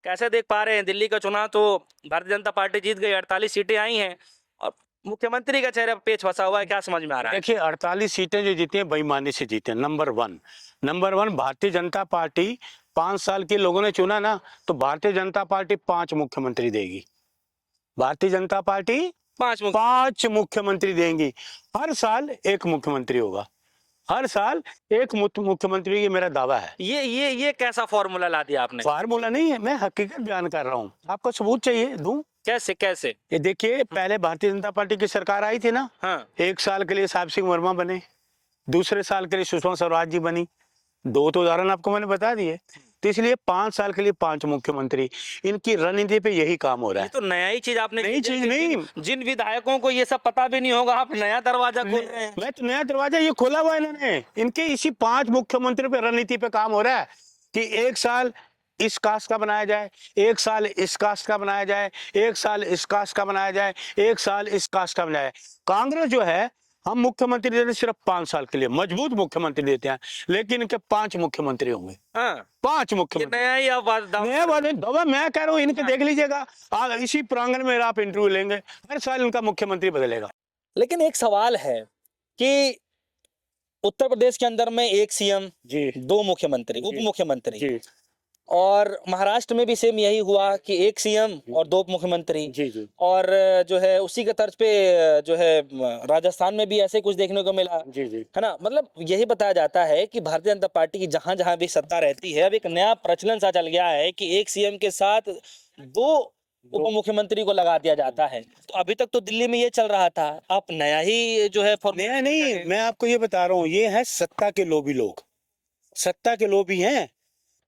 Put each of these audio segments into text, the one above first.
कैसे देख पा रहे हैं दिल्ली का चुनाव तो भारतीय जनता पार्टी जीत गई, 48 सीटें आई हैं और मुख्यमंत्री का चेहरे पर पेच फंसा हुआ है, क्या समझ में आ रहा है? देखिए 48 सीटें जो जीती हैं बेईमानी से जीते हैं। Number one Bharatiya Janata party 5 साल के लोगों ने चुना ना, तो भारतीय जनता पार्टी 5 मुख्यमंत्री देगी। भारतीय जनता पार्टी पांच मुख्य 5 मुख्यमंत्री देंगी। हर साल एक मुख्यमंत्री होगा, हर साल एक मुख्यमंत्री, ये मेरा दावा है। ये कैसा फॉर्मूला ला दिया आपने? फार्मूला नहीं है, मैं हकीकत बयान कर रहा हूँ। आपको सबूत चाहिए दूं? कैसे कैसे? ये देखिए, पहले भारतीय जनता पार्टी की सरकार आई थी ना, हाँ, 1 साल के लिए साहब सिंह वर्मा बने, दूसरे साल के लिए सुषमा स्वराज जी बनी। दो तो उदाहरण आपको मैंने बता दिए। तो इसलिए 5 साल के लिए 5 मुख्यमंत्री, इनकी रणनीति पे यही काम हो रहा ये है। तो नया ही चीज आपने नई चीज नहीं। जिन विधायकों को ये सब पता भी नहीं होगा, आप नया दरवाजा खोल रहे हैं। मैं तो नया दरवाजा ये खोला हुआ है इन्होंने। इनके इसी 5 मुख्यमंत्रियों पे रणनीति पे काम हो रहा है कि 1 साल इस कास्ट का बनाया जाए, 1 साल इस कास्ट का बनाया जाए, 1 साल इस कास्ट का बनाया जाए, 1 साल इस कास्ट का बनाया जाए। कांग्रेस जो है, हम मुख्यमंत्री देते सिर्फ 5 साल के लिए, मजबूत मुख्यमंत्री देते हैं, लेकिन इनके 5 मुख्यमंत्री होंगे। हाँ, 5 ये मुख्यमंत्री। नया ही आप नया बात है, दवा मैं कह रहा हूँ, इनके देख लीजिएगा। इसी प्रांगण में आप इंटरव्यू लेंगे, हर साल इनका मुख्यमंत्री बदलेगा। लेकिन एक सवाल है कि उत्तर प्रदेश के अंदर में एक सीएम, जी 2 मुख्यमंत्री, उप मुख्यमंत्री, जी और महाराष्ट्र में भी सेम यही हुआ कि एक सीएम और 2 उप मुख्यमंत्री। जी जी और जो है उसी के तर्ज पे जो है राजस्थान में भी ऐसे कुछ देखने को मिला, जी जी है ना। मतलब यही बताया जाता है कि भारतीय जनता पार्टी की जहां जहां भी सत्ता रहती है, अब एक नया प्रचलन सा चल गया है कि एक सीएम के साथ 2 उप मुख्यमंत्री को लगा दिया जाता है। तो अभी तक तो दिल्ली में ये चल रहा था, आप नया ही जो है नया नहीं, मैं आपको ये बता रहा हूँ, ये है सत्ता के लोभी लोग, सत्ता के लोभी हैं।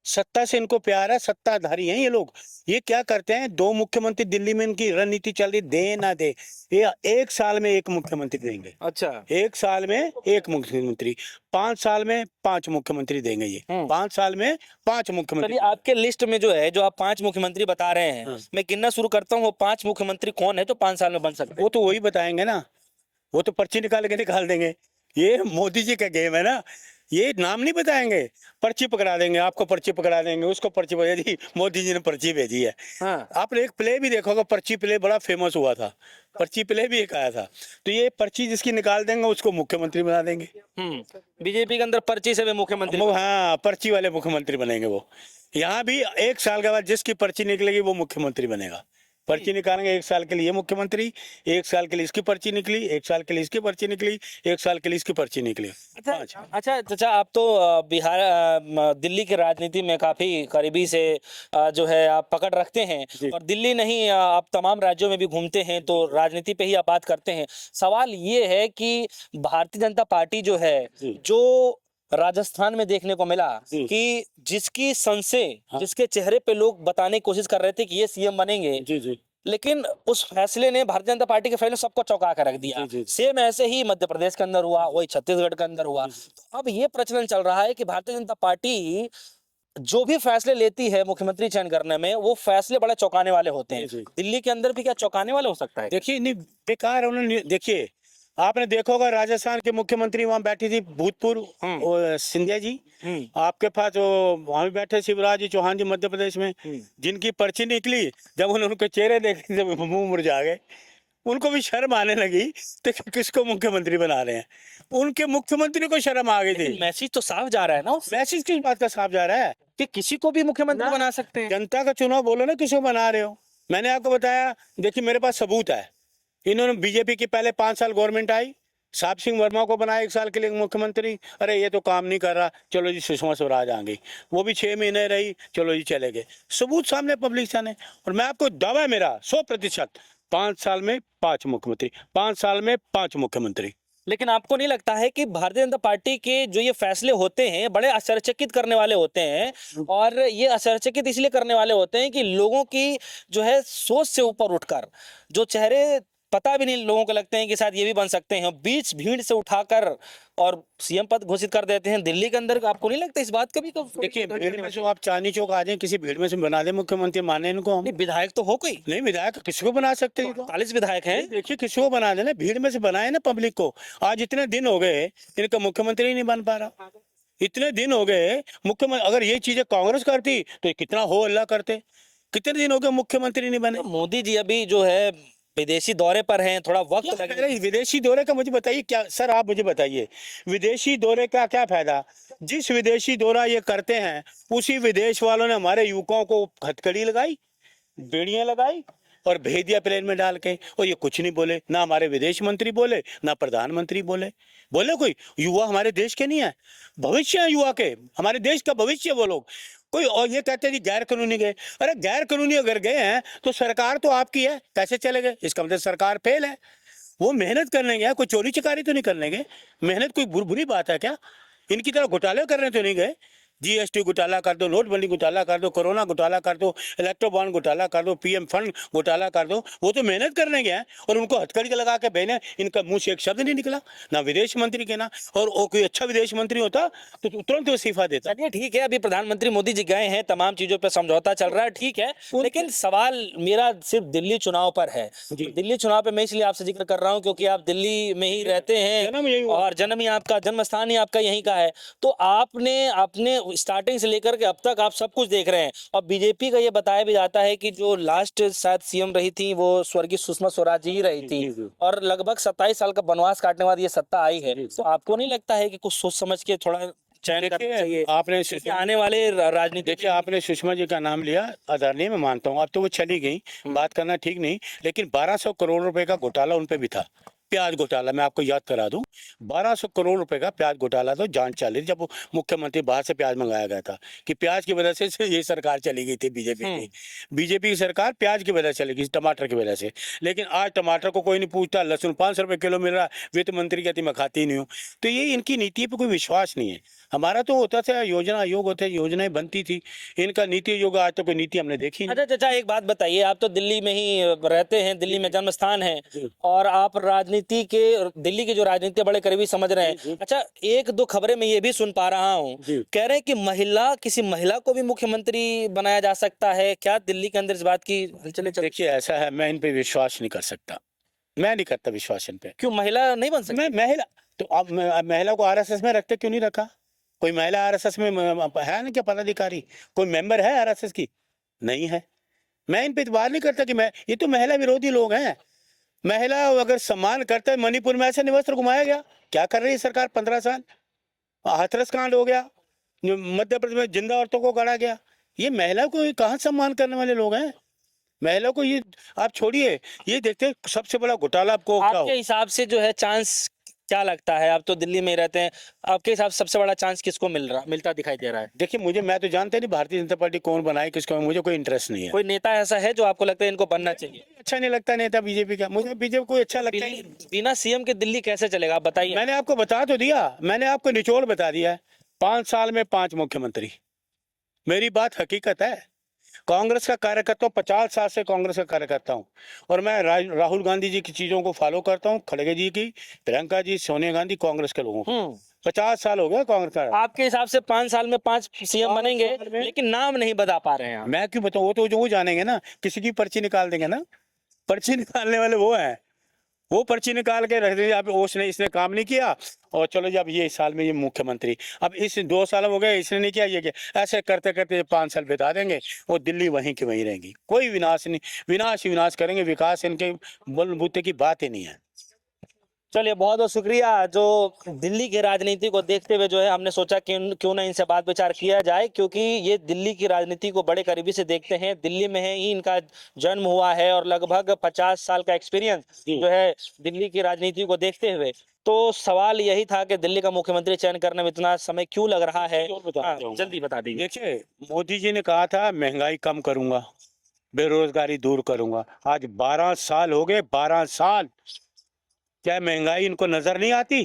सत्ता से इनको प्यार है, सत्ताधारी हैं ये लोग। ये क्या करते हैं, 2 मुख्यमंत्री दिल्ली में इनकी रणनीति चल रही, दे ना दे, ये 1 साल में एक मुख्यमंत्री देंगे। अच्छा, 1 साल में एक मुख्यमंत्री, 5 साल में 5 मुख्यमंत्री देंगे ये। 5 साल में 5 मुख्यमंत्री। चलिए आपके लिस्ट में जो है, जो आप 5 मुख्यमंत्री बता रहे हैं, हाँ। मैं गिनना शुरू करता हूँ, वो 5 मुख्यमंत्री कौन है जो 5 साल में बन सकते हैं? वो तो वही बताएंगे ना, वो तो पर्ची निकाल के निकाल देंगे। ये मोदी जी का गेम है ना, ये नाम नहीं बताएंगे, पर्ची पकड़ा देंगे, आपको पर्ची पकड़ा देंगे, उसको पर्ची पकड़ा दी, मोदी जी ने पर्ची भेजी है। हाँ। आपने एक प्ले भी देखा होगा, पर्ची प्ले बड़ा फेमस हुआ था, पर्ची प्ले भी एक आया था। तो ये पर्ची जिसकी निकाल देंगे उसको मुख्यमंत्री बना देंगे। बीजेपी के अंदर पर्ची से भी मुख्यमंत्री। हाँ, पर्ची वाले मुख्यमंत्री बनेंगे वो। यहाँ भी 1 साल के बाद जिसकी पर्ची निकलेगी वो मुख्यमंत्री बनेगा। पर्ची निकालेंगे, 1 साल के लिए मुख्यमंत्री, 1 साल के लिए इसकी पर्ची निकली, 1 साल के लिए इसकी पर्ची निकली, 1 साल के लिए इसकी पर्ची निकली। अच्छा चाचा, आप तो बिहार दिल्ली की राजनीति में काफी करीबी से जो है आप पकड़ रखते हैं, और दिल्ली नहीं आप तमाम राज्यों में भी घूमते हैं, तो राजनीति पे ही आप बात करते हैं। सवाल ये है कि भारतीय जनता पार्टी जो है, जो राजस्थान में देखने को मिला कि जिसकी सन से, जिसके चेहरे पे लोग बताने की कोशिश कर रहे थे कि ये सीएम बनेंगे, जी जी लेकिन उस फैसले ने, भारतीय जनता पार्टी के फैसले सबको चौंका कर रख दिया। सेम ऐसे ही मध्य प्रदेश के अंदर हुआ, वही छत्तीसगढ़ के अंदर हुआ। तो अब ये प्रचलन चल रहा है कि भारतीय जनता पार्टी जो भी फैसले लेती है मुख्यमंत्री चयन करने में, वो फैसले बड़े चौंकाने वाले होते हैं। दिल्ली के अंदर भी क्या चौंकाने वाला हो सकता है? देखिए, नहीं बेकार उन्होंने, देखिए आपने देखा होगा राजस्थान के मुख्यमंत्री वहां बैठी थी भूतपूर्व सिंधिया जी, आपके पास वहां भी बैठे शिवराज जी चौहान जी मध्य प्रदेश में, जिनकी पर्ची निकली, जब उनके चेहरे देखे जब मुंह मुरझा गए, उनको भी शर्म आने लगी, तो किसको मुख्यमंत्री बना रहे हैं, उनके मुख्यमंत्री को शर्म आ गई थी। मैसेज तो साफ जा रहा है ना, मैसेज किस बात का साफ जा रहा है कि किसी को भी मुख्यमंत्री बना सकते हैं। जनता का चुनाव, बोलो ना किसको बना रहे हो। मैंने आपको बताया, देखिए मेरे पास सबूत है। इन्होंने बीजेपी की पहले 5 साल गवर्नमेंट आई, साहब सिंह वर्मा को बनाया 1 साल के लिए मुख्यमंत्री, अरे ये तो काम नहीं कर रहा, चलो जी सुषमा स्वराज आ गई, वो भी 6 महीने रही, चलो जी चले गए। सबूत सामने पब्लिक सामने, और मैं आपको दावा है मेरा 100%, 5 साल में 5 मुख्यमंत्री, 5 साल में 5 मुख्यमंत्री। लेकिन आपको नहीं लगता है कि भारतीय जनता पार्टी के जो ये फैसले होते हैं बड़े आश्चर्यचकित करने वाले होते हैं, और ये आश्चर्यचकित इसलिए करने वाले होते हैं कि लोगों की जो है सोच से ऊपर उठकर जो चेहरे पता भी नहीं लोगों को लगते हैं कि शायद ये भी बन सकते हैं, बीच भीड़ से उठाकर और सीएम पद घोषित कर देते हैं दिल्ली के अंदर। आपको नहीं लगता इस बात का भी? देखिए, भीड़ में से आप चांदनी चौक आ जाए, किसी भीड़ में से बना दे मुख्यमंत्री, माने इनको हम? विधायक तो हो कोई नहीं, विधायक किसी को बना सकते हैं, 40 विधायक हैं। देखिए किसी को बना देना, भीड़ में से बनाए ना पब्लिक को। आज इतने दिन हो गए इनका मुख्यमंत्री ही नहीं बन पा रहा, इतने दिन हो गए मुख्यमंत्री। अगर ये चीजें कांग्रेस करती तो कितना हो अल्लाह करते, कितने दिन हो गए मुख्यमंत्री नहीं बने? तो मोदी जी अभी जो है विदेशी दौरे पर हैं, थोड़ा वक्त क्या लगेगा। फायदा इस विदेशी दौरे का? मुझे बताइए क्या सर, आप मुझे बताइए विदेशी दौरे का क्या फायदा? जिस विदेशी दौरा ये करते हैं उसी विदेश वालों ने हमारे युवकों को हथकड़ी लगाई, बेड़ियां लगाई और भेज दिया प्लेन में डाल के, और ये कुछ नहीं बोले, ना हमारे विदेश मंत्री बोले ना प्रधानमंत्री बोले। बोले कोई युवा हमारे देश के नहीं है, भविष्य है युवा के, हमारे देश का भविष्य है वो लोग। कोई और ये कहते हैं जी गैर कानूनी गए। अरे गैर कानूनी अगर गए हैं तो सरकार तो आपकी है, कैसे चले गए? इसका मतलब सरकार फेल है। वो मेहनत करने गया, कोई चोरी चकारी तो नहीं करने गए। मेहनत कोई बुरी बात है क्या? इनकी तरह घोटाले करने तो नहीं गए। जीएसटी घोटाला कर दो, नोटबंदी घोटाला कर दो, कोरोना घोटाला कर दो, इलेक्ट्रो बॉन्ड घोटाला कर दो, पीएम फंड घोटाला कर दो। वो तो मेहनत करने गए हैं और उनको हथकड़ी लगा के भेजे, इनका मुंह से एक शब्द नहीं निकला, ना विदेश मंत्री के ना। और वो कोई अच्छा विदेश मंत्री होता तो तुरंत वो इस्तीफा देता। चलिए ठीक है, अभी प्रधानमंत्री मोदी जी गए हैं, तमाम चीजों पर समझौता चल रहा है, ठीक है। लेकिन सवाल मेरा सिर्फ दिल्ली चुनाव पर है। जी। दिल्ली चुनाव पे मैं इसलिए आपसे जिक्र कर रहा हूं क्योंकि आप दिल्ली में ही रहते जन्म यही हैं हुआ। और जन्म ही आपका, जन्म स्थान ही आपका यहीं का है। तो आपने अपने स्टार्टिंग से लेकर के अब तक आप सब कुछ देख रहे हैं, और बीजेपी का ये बताया भी जाता है कि जो लास्ट शायद सीएम रही थी वो स्वर्गीय सुषमा स्वराज जी ही रही थी, और लगभग 27 साल का वनवास काटने के बाद ये सत्ता आई है। तो आपको नहीं लगता है कि कुछ सोच समझ के थोड़ा चयन करना चाहिए? देखिए आपने क्योंकि आने वाले राजनीति, देखिए आपने सुषमा जी का नाम लिया, आदरणीय मैं मानता हूँ, अब तो वो चली गई, बात करना ठीक नहीं, लेकिन 1200 करोड़ रुपए का घोटाला उन पे भी था। प्याज घोटाला मैं आपको याद करा दूं, 1200 करोड़ रुपए का प्याज घोटाला तो जान चल रही, जब वो मुख्यमंत्री बाहर से प्याज मंगाया गया था कि प्याज की वजह से ये सरकार चली गई थी बीजेपी की सरकार प्याज की वजह से चली गई, टमाटर की वजह से। लेकिन आज टमाटर को कोई नहीं पूछता, लहसुन 500 रुपए किलो मिल रहा है, वित्त मंत्री कहती मैं खाती नहीं हूँ। तो ये इनकी नीति पे कोई विश्वास नहीं है। हमारा तो होता था योजना आयोग होते, योजनाएं बनती थी, इनका नीति आयोग आज तो कोई नीति हमने देखी नहीं। अच्छा चाचा एक बात बताइए, आप तो दिल्ली में ही रहते हैं, दिल्ली में जन्म स्थान है, और आप राजनीति के, दिल्ली की जो राजनीति है बड़े करीबी समझ रहे हैं। अच्छा एक दो खबरें मैं ये भी सुन पा रहा हूँ, कह रहे हैं कि किसी महिला को भी मुख्यमंत्री बनाया जा सकता है, क्या दिल्ली के अंदर इस बात की हलचलें चल? देखिए ऐसा है, मैं इन पे विश्वास नहीं कर सकता, मैं नहीं करता विश्वास इन पे। क्यों महिला नहीं बन सकती? मैं महिला तो आप महिला को आरएसएस में रखते क्यों नहीं रखा? कोई महिला आरएसएस में है ना क्या पदाधिकारी? कोई मेंबर है आरएसएस की? नहीं है। मैं इन पे इतबार नहीं करता कि मैं, ये तो महिला विरोधी लोग हैं। महिला अगर सम्मान करता है, मणिपुर में ऐसे निवस्त्र घुमाया गया, क्या कर रही है सरकार 15 साल? हाथरस कांड हो गया, मध्य प्रदेश में जिंदा औरतों को गाड़ा गया। ये महिला को कहाँ सम्मान करने वाले लोग हैं? महिला को ये आप छोड़िए, ये देखते हैं सबसे बड़ा घोटाला आपको क्या आपके हो। हिसाब से जो है चांस क्या लगता है? आप तो दिल्ली में ही रहते हैं, आपके हिसाब से सबसे बड़ा चांस किसको मिलता दिखाई दे रहा है? देखिए मैं तो जानता नहीं भारतीय जनता पार्टी कौन बनाए किसको, मुझे कोई इंटरेस्ट नहीं है। कोई नेता ऐसा है जो आपको लगता है इनको बनना चाहिए? अच्छा नहीं लगता नेता बीजेपी का, मुझे बीजेपी कोई अच्छा लगता है। बिना सीएम के दिल्ली कैसे चलेगा, आप बताइए। मैंने आपको बता तो दिया, मैंने आपको निचोड़ बता दिया है, 5 साल में 5 मुख्यमंत्री। मेरी बात हकीकत है। कांग्रेस का कार्यकर्ता हूँ, 50 साल से कांग्रेस का कार्यकर्ता हूँ, और मैं राहुल गांधी जी की चीजों को फॉलो करता हूँ, खड़गे जी की, प्रियंका जी, सोनिया गांधी, कांग्रेस के लोगों को। 50 साल हो गया कांग्रेस का। आपके हिसाब से 5 साल में 5 सीएम बनेंगे, लेकिन नाम नहीं बता पा रहे हैं आप। मैं क्यों बताऊँ? वो तो जो वो जानेंगे ना, किसी की पर्ची निकाल देंगे ना, पर्ची निकालने वाले वो हैं, वो पर्ची निकाल के रख देंगे, अब उसने इसने काम नहीं किया और चलो जी अब ये इस साल में ये मुख्यमंत्री, अब इस 2 साल हो गए इसने नहीं किया, ये किया, ऐसे करते करते 5 साल बिता देंगे, वो दिल्ली वहीं की वहीं रहेंगी, कोई विनाश नहीं, विनाश ही विनाश करेंगे, विकास इनके बलबूते की बात ही नहीं है। चलिए बहुत बहुत शुक्रिया। जो दिल्ली की राजनीति को देखते हुए जो है हमने सोचा कि क्यों ना इनसे बात विचार किया जाए, क्योंकि ये दिल्ली की राजनीति को बड़े करीबी से देखते हैं, दिल्ली में ही इनका जन्म हुआ है और लगभग 50 साल का एक्सपीरियंस जो है दिल्ली की राजनीति को देखते हुए। तो सवाल यही था कि दिल्ली का मुख्यमंत्री चयन करने में इतना समय क्यों लग रहा है? जल्दी बता दीजिए। देखिए मोदी जी ने कहा था महंगाई कम करूंगा, बेरोजगारी दूर करूंगा, आज 12 साल हो गए, 12 साल, क्या महंगाई इनको नजर नहीं आती?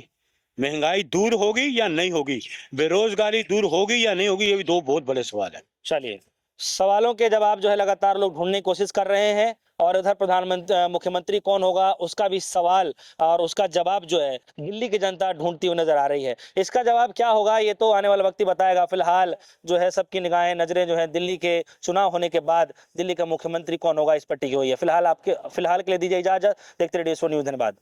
महंगाई दूर होगी या नहीं होगी, बेरोजगारी दूर होगी या नहीं होगी, ये भी 2 बहुत बड़े सवाल है। चलिए सवालों के जवाब जो है लगातार लोग ढूंढने की कोशिश कर रहे हैं, और इधर प्रधानमंत्री मुख्यमंत्री कौन होगा उसका भी सवाल और उसका जवाब जो है दिल्ली की जनता ढूंढती हुई नजर आ रही है। इसका जवाब क्या होगा ये तो आने वाला वक्त ही बताएगा। फिलहाल जो है सबकी निगाहें नजरें जो है दिल्ली के चुनाव होने के बाद दिल्ली का मुख्यमंत्री कौन होगा इस पर टिकी हुई है। फिलहाल के लिए दीजिए इजाजत। देखते रहिए सो न्यूज़। धन्यवाद।